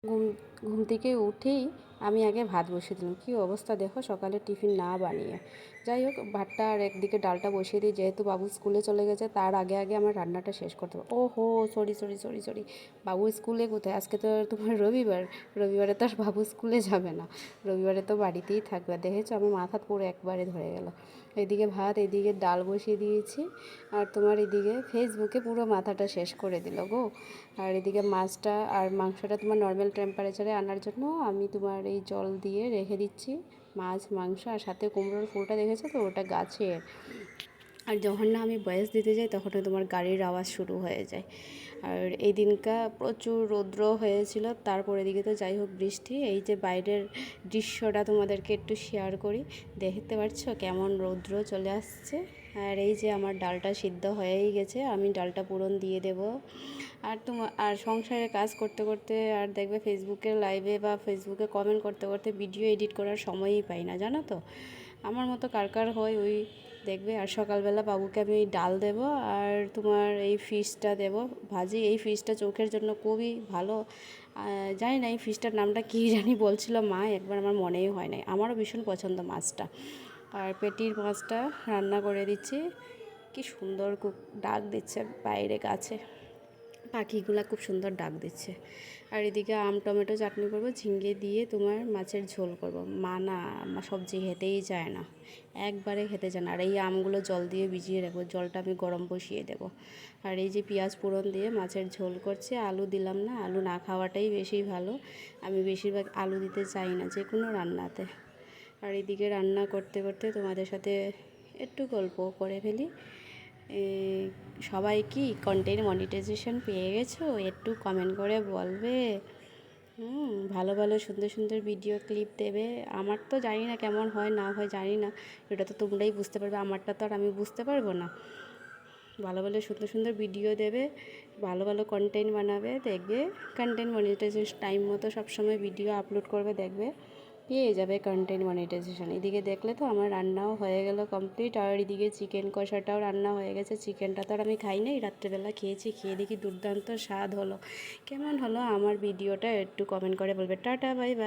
ঘুম ঘুম থেকে উঠেই আমি আগে ভাত বসিয়ে দিলাম। কী অবস্থা দেখো, সকালে টিফিন না বানিয়ে। যাই হোক, ভাতটা আর একদিকে ডালটা বসিয়ে দিই, যেহেতু বাবু স্কুলে চলে গেছে তার আগে আগে আমার রান্নাটা শেষ করতে হবে। ও হো, সরি সরি সরি সরি, বাবু স্কুলে কোথায়? আজকে তো তোমার রবিবার, রবিবারে তো আর বাবু স্কুলে যাবে না, রবিবারে তো বাড়িতেই থাকবে। দেখেছো আমার মাথা পুরো একবারে ধরে গেল। এদিকে ভাত, এদিকে ডাল বসিয়ে দিয়েছি, আর তোমার এদিকে ফেসবুকে পুরো মাথাটা শেষ করে দিল গো। আর এদিকে মাছটা আর মাংসটা তোমার নর্মাল টেম্পারেচারে আনার জন্য আমি তোমার এই জল দিয়ে রেখে দিচ্ছি মাছ, মাংস, আর সাথে কুমড়োর ফুলটা দেখেছো তো, ওটা গাছের। আর যখন না আমি ভয়েস দিতে যাই তখন তোমার গাড়ির আওয়াজ শুরু হয়ে যায়। আর এই দিনকা প্রচুর রৌদ্র হয়েছিল, তারপরে এদিকে তো যাই হোক বৃষ্টি। এই যে বাইরের দৃশ্যটা তোমাদেরকে একটু শেয়ার করি, দেখতে পাচ্ছ কেমন রৌদ্র চলে আসছে। আর এই যে আমার ডালটা সিদ্ধ হয়েই গেছে, আমি ডালটা পূরণ দিয়ে দেব। আর সংসারে কাজ করতে করতে আর দেখবে ফেসবুকে লাইভে বা ফেসবুকে কমেন্ট করতে করতে ভিডিও এডিট করার সময়ই পাই না, জানো তো। আমার মতো কার কার হয় ওই দেখবে। আর সকালবেলা বাবুকে আমি ডাল দেব, আর তোমার এই ফিশটা দেব ভাজি। এই ফিশটা চোখের জন্য খুবই ভালো। জানি না এই ফিশটার নামটা কী জানি বলছিল মা একবার, আমার মনেই হয় নাই। আমারও ভীষণ পছন্দ মাছটা। আর পেটির মাছটা রান্না করে দিচ্ছি। কি সুন্দর ডাক দিচ্ছে বাইরে গাছে, পাখিগুলো খুব সুন্দর ডাক দিচ্ছে। আর এদিকে আম টমেটো চাটনি করব, ঝিঙ্গে দিয়ে তোমার মাছের ঝোল করব। মা না সবজি খেতেই চায় না, একবারে খেতে চায় না। আর এই আমগুলো জল দিয়ে ভিজিয়ে রাখবো, জলটা আমি গরম বসিয়ে দেব। আর এই যে পেঁয়াজ ফোড়ন দিয়ে মাছের ঝোল করছে, আলু দিলাম না, আলু না খাওয়াটাই বেশি ভালো। আমি বেশিরভাগ আলু দিতে চাই না যে কোনো রান্নাতে। আর এদিকে রান্না করতে করতে তোমাদের সাথে একটু গল্প করে ফেলি। সবাই কি কন্টেন্ট মনিটাইজেশন পেয়ে গেছো? একটু কমেন্ট করে বলবে। ভালো ভালো সুন্দর সুন্দর ভিডিও ক্লিপ দেবে। আমার তো জানি না কেমন হয় না হয়, জানি না, এটা তো তোমরাই বুঝতে পারবে, আমারটা তো আর আমি বুঝতে পারবো না। ভালো ভালো সুন্দর সুন্দর ভিডিও দেবে, ভালো ভালো কন্টেন্ট বানাবে, দেখবে কন্টেন্ট মনিটাইজেশন টাইম মতো সবসময় ভিডিও আপলোড করবে, দেখবে পেয়ে যাবে কন্টেন্ট মনিটাইজেশন। এদিকে দেখলে তো আমার রান্নাও হয়ে গেল কমপ্লিট। আর এদিকে চিকেন কষাটাও রান্না হয়ে গেছে। চিকেনটা তো আর আমি খাই নাই, রাত্রেবেলা খেয়েছি, খেয়ে দেখি দুর্দান্ত স্বাদ হলো। কেমন হলো আমার ভিডিওটা একটু কমেন্ট করে বলবে। Tata, bye bye.